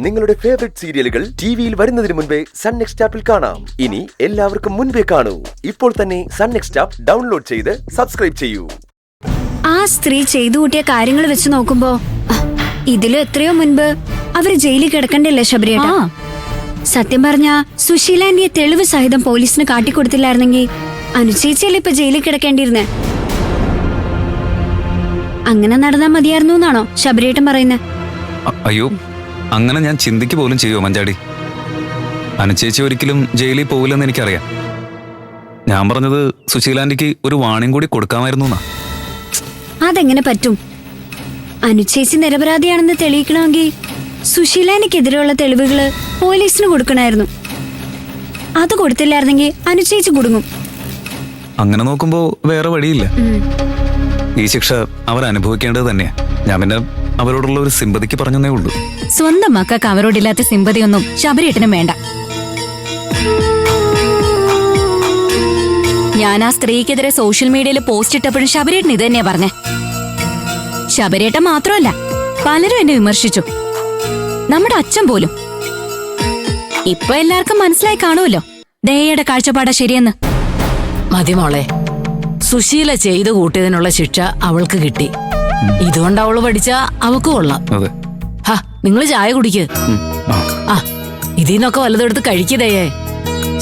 നിങ്ങളുടെ ഫേവറേറ്റ് സീരിയലുകൾ ടിവിയിൽ വരുന്നതിന് മുൻപേ സൺ നെക്സ്റ്റ് ആപ്പിൽ കാണാം. ഇനി എല്ലാവർക്കും മുൻപേ കാണൂ. ഇപ്പോൾ തന്നെ സൺ നെക്സ്റ്റ് ആപ്പ് ഡൗൺലോഡ് ചെയ്ത് സബ്സ്ക്രൈബ് ചെയ്യൂ. ആ സ്ത്രീ ചെയ്തു കൂട്ടിയ കാര്യങ്ങൾ വെച്ച് നോക്കുമ്പോ ഇതിലും എത്രയോ മുൻപ് അവര് ജയിലിൽ കിടക്കണ്ടല്ലേ ശബരിയേട്ട? സത്യം പറഞ്ഞ സുശീലാന്റിയെ തെളിവ് സഹിതം പോലീസിന് കാട്ടിക്കൊടുത്തില്ലായിരുന്നെങ്കിൽ അനുചേച്ചിയല്ലേ ഇപ്പൊ ജയിലിൽ കിടക്കേണ്ടിയിരുന്നേ. അങ്ങനെ നടന്നാ മതിയായിരുന്നു എന്നാണോ ശബരിയേട്ടൻ പറയുന്നത്? അയ്യോ, അങ്ങനെ ഞാൻ ചിന്തിക്ക് പോലും ചെയ്യുമോ മഞ്ചാടി? അനുചേച്ചി ഒരിക്കലും ജയിലിൽ പോവില്ലെന്ന് എനിക്കറിയാം. ഞാൻ പറഞ്ഞത് സുശീലാന്റിക്ക് ഒരു വാണിംഗ് കൂടി കൊടുക്കാമായിരുന്നു എന്നാ. അതെങ്ങനെ പറ്റും? അനുചേച്ചി നിരപരാധിയാണെന്ന് തെളിയിക്കണമെങ്കിൽ സുശീലാന്റിക്കെതിരെയുള്ള തെളിവുകള് പോലീസിന് കൊടുക്കണമായിരുന്നു. അത് കൊടുത്തില്ലായിരുന്നെങ്കിൽ അനുചേച്ചി കുടുങ്ങും. അങ്ങനെ നോക്കുമ്പോ വേറെ വഴിയില്ല. ഈ ശിക്ഷ അവർ അനുഭവിക്കേണ്ടത് തന്നെയാ. ഞാൻ പിന്നെ അവരോടുള്ള ഒരു സിമ്പതിക്ക് പറഞ്ഞേ ഉള്ളൂ. സ്വന്തം മക്കൾക്ക് അവരോടില്ലാത്ത സിമ്പതിയൊന്നും ശബരിയേട്ടനും വേണ്ട. ഞാൻ ആ സ്ത്രീക്കെതിരെ സോഷ്യൽ മീഡിയയിൽ പോസ്റ്റ് ഇട്ടപ്പോഴും ശബരിയേട്ടൻ ഇത് തന്നെയാ പറഞ്ഞേ. ശബരിയേട്ടൻ മാത്രമല്ല, പലരും എന്നെ വിമർശിച്ചു. നമ്മുടെ അച്ഛൻ പോലും. ഇപ്പൊ എല്ലാവർക്കും മനസ്സിലായി കാണുമല്ലോ ദയയുടെ കാഴ്ചപ്പാടാ ശരിയെന്ന്. മതി മോളെ, സുശീല ചെയ്തു കൂട്ടിയതിനുള്ള ശിക്ഷ അവൾക്ക് കിട്ടി. ഇതുകൊണ്ട് അവള് പഠിച്ചാ അവക്ക് കൊള്ളാം. ഹാ, നിങ്ങള് ചായ കുടിക്ക്. ആ, ഇതിന്നൊക്കെ വല്ലതെടുത്ത് കഴിക്കതേയേ.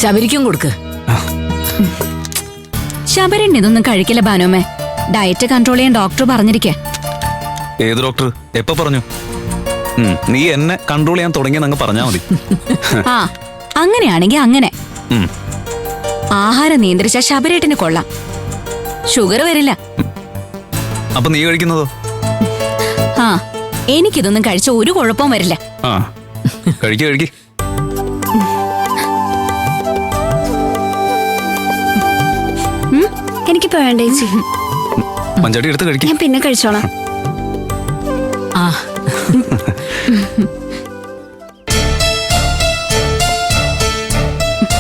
ശബരിക്കും കൊടുക്ക്. ശബരൻ ഇതൊന്നും കഴിക്കില്ല ബാനുമ്മേ. ഡയറ്റ് കൺട്രോൾ ചെയ്യാൻ ഡോക്ടർ പറഞ്ഞിരിക്കേ. ഏത് ഡോക്ടർ? എപ്പോ പറഞ്ഞു? നീ എന്നെ കൺട്രോൾ ചെയ്യാൻ തുടങ്ങിയെന്നങ്ങ് പറഞ്ഞാ മതി. ആ, അങ്ങനെയാണെങ്കി അങ്ങനെ. ആഹാരം നിയന്ത്രിച്ച ശബരേട്ടന് കൊള്ളാം, ഷുഗർ വരില്ല. അപ്പൊ നീ കഴിക്കുന്നതോ? ആ, എനിക്കിതൊന്നും കഴിച്ച ഒരു കുഴപ്പവും വരില്ല. ആ, കഴിക്ക്. എനിക്കിപ്പോ വേണ്ട ചേച്ചി. മഞ്ചാടി എടുത്ത് കഴിക്കും. ഞാൻ പിന്നെ കഴിച്ചോളാം. ആ,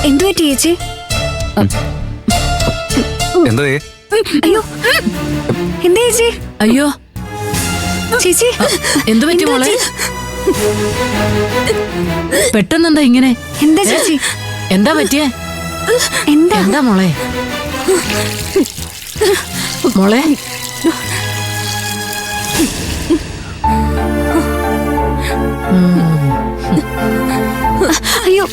എന്തു പറ്റി ചേച്ചി? എന്താ? അയ്യോ, എന്താ ചേച്ചി? അയ്യോ ചേച്ചി എന്തു പറ്റി മോളെ? പെട്ടെന്നെന്താ ഇങ്ങനെ? എന്താ ചേച്ചി? എന്താ പറ്റിയേ? എന്താ മോളെ? മോളെ അയ്യോ,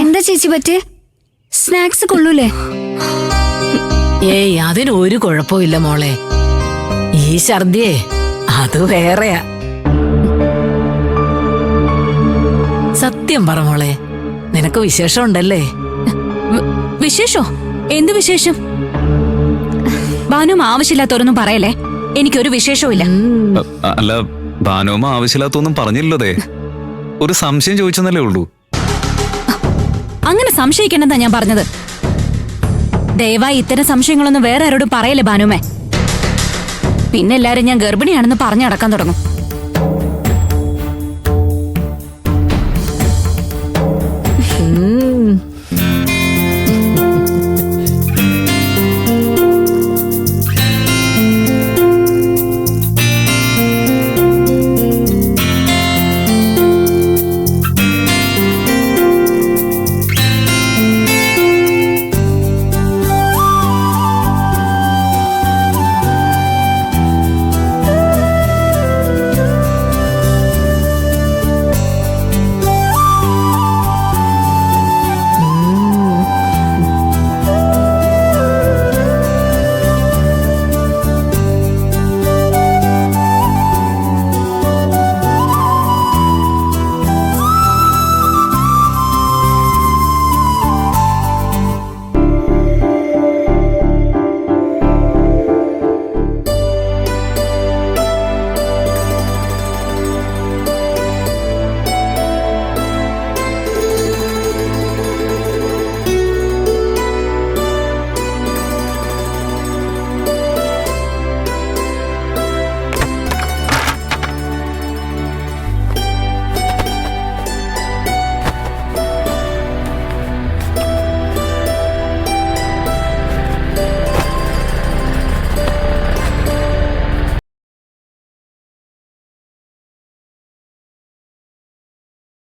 എന്താ ചേച്ചി പറ്റിയേ? സ്നാക്സ് കൊള്ളൂലേ? ഏയ്, അതിന് ഒരു കുഴപ്പമില്ല മോളെ. ഈ ഛർദിയേ അത് വേറെയാ. സത്യം പറ മോളെ, നിനക്ക് വിശേഷം ഉണ്ടല്ലേ? വിശേഷോ? എന്ത് വിശേഷം? ബാനും ആവശ്യമില്ലാത്തവരൊന്നും പറയല്ലേ. എനിക്കൊരു വിശേഷവും ഇല്ല. അല്ല, ഭാനുമ്മ ആവശ്യമില്ലാത്തൊന്നും പറഞ്ഞില്ലതേ. ഒരു സംശയം ചോദിച്ചെന്നല്ലേ ഉള്ളൂ. അങ്ങനെ സംശയിക്കണ്ടെന്നാ ഞാൻ പറഞ്ഞത്. ദയവായി ഇത്തരം സംശയങ്ങളൊന്നും വേറെ ആരോടും പറയല്ലേ ബാനുമ്മേ. പിന്നെ എല്ലാരും ഞാൻ ഗർഭിണിയാണെന്ന് പറഞ്ഞടക്കാൻ തുടങ്ങും.